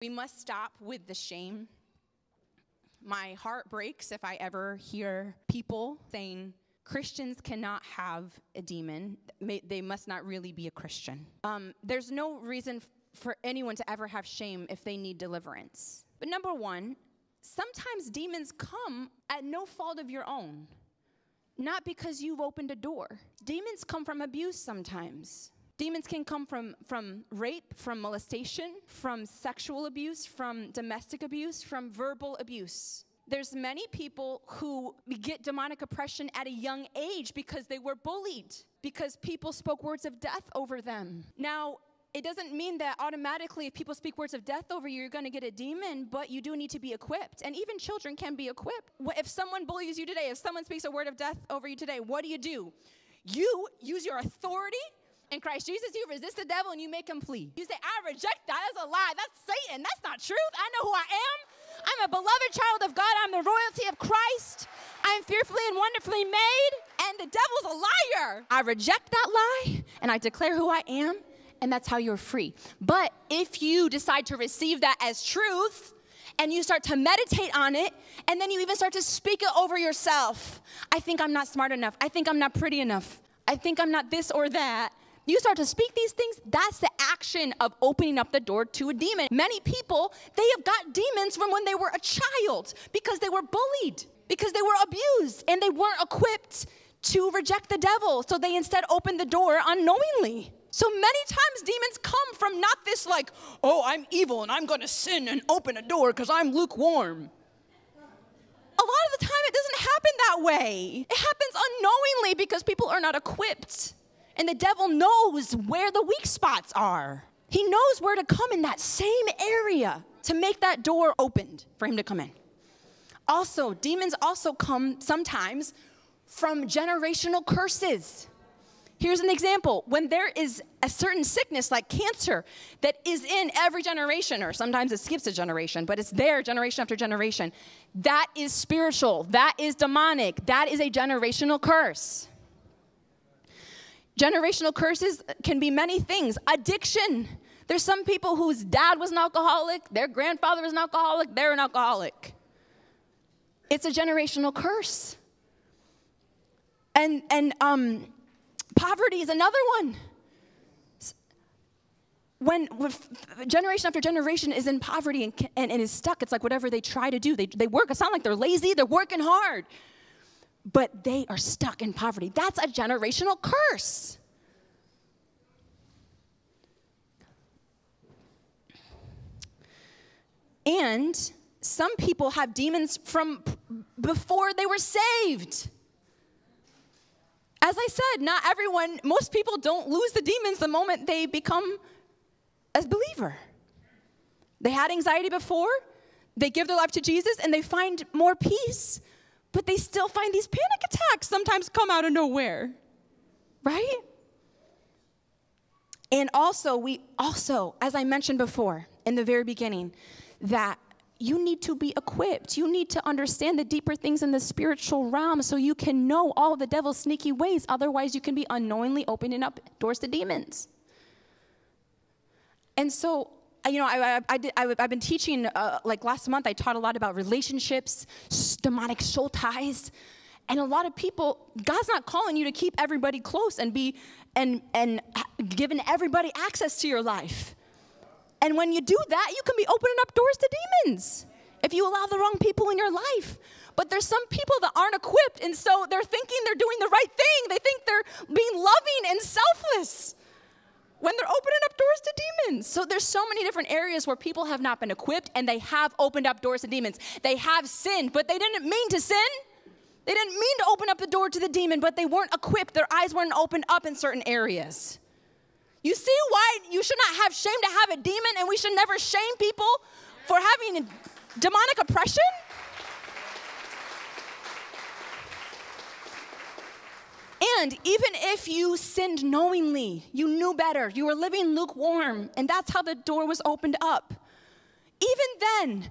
We must stop with the shame. My heart breaks if I ever hear people saying Christians cannot have a demon. They must not really be a Christian. There's no reason for anyone to ever have shame if they need deliverance. But number one, sometimes demons come at no fault of your own, not because you've opened a door. Demons come from abuse sometimes. Demons can come from rape, from molestation, from sexual abuse, from domestic abuse, from verbal abuse. There's many people who get demonic oppression at a young age because they were bullied, because people spoke words of death over them. Now, it doesn't mean that automatically if people speak words of death over you, you're going to get a demon, but you do need to be equipped. And even children can be equipped. If someone bullies you today, if someone speaks a word of death over you today, what do? You use your authority in Christ Jesus. You resist the devil and you make him flee. You say, I reject that. That's a lie. That's Satan. That's not truth. I know who I am. I'm a beloved child of God. I'm the royalty of Christ. I'm fearfully and wonderfully made. And the devil's a liar. I reject that lie and I declare who I am. And that's how you're free. But if you decide to receive that as truth and you start to meditate on it, and then you even start to speak it over yourself, I think I'm not smart enough. I think I'm not pretty enough. I think I'm not this or that. You start to speak these things, that's the action of opening up the door to a demon. Many people, they have got demons from when they were a child because they were bullied, because they were abused, and they weren't equipped to reject the devil. So they instead opened the door unknowingly. So many times demons come from not this like, oh, I'm evil and I'm going to sin and open a door because I'm lukewarm. A lot of the time it doesn't happen that way. It happens unknowingly because people are not equipped. And the devil knows where the weak spots are. He knows where to come in that same area to make that door opened for him to come in. Also, demons also come sometimes from generational curses. Here's an example. When there is a certain sickness like cancer that is in every generation, or sometimes it skips a generation, but it's there generation after generation, that is spiritual. That is demonic. That is a generational curse. Generational curses can be many things. Addiction. There's some people whose dad was an alcoholic, their grandfather was an alcoholic, they're an alcoholic. It's a generational curse. And poverty is another one. When generation after generation is in poverty and is stuck, it's like whatever they try to do, they work. It's not like they're lazy, they're working hard. But they are stuck in poverty. That's a generational curse. And some people have demons from before they were saved. As I said, not everyone, most people don't lose the demons the moment they become a believer. They had anxiety before, they give their life to Jesus, and they find more peace. But they still find these panic attacks sometimes come out of nowhere, right? And also, as I mentioned before in the very beginning, that you need to be equipped. You need to understand the deeper things in the spiritual realm so you can know all the devil's sneaky ways. Otherwise, you can be unknowingly opening up doors to demons. And so, I've been teaching, like last month, I taught a lot about relationships, demonic soul ties. And a lot of people, God's not calling you to keep everybody close and giving everybody access to your life. And when you do that, you can be opening up doors to demons if you allow the wrong people in your life. But there's some people that aren't equipped, and so they're thinking they're doing the right thing. They think they're being loving and selfless when they're opening up doors to demons. So there's so many different areas where people have not been equipped and they have opened up doors to demons. They have sinned, but they didn't mean to sin. They didn't mean to open up the door to the demon, but they weren't equipped. Their eyes weren't opened up in certain areas. You see why you should not have shame to have a demon, and we should never shame people for having demonic oppression? And even if you sinned knowingly, you knew better, you were living lukewarm, and that's how the door was opened up. Even then,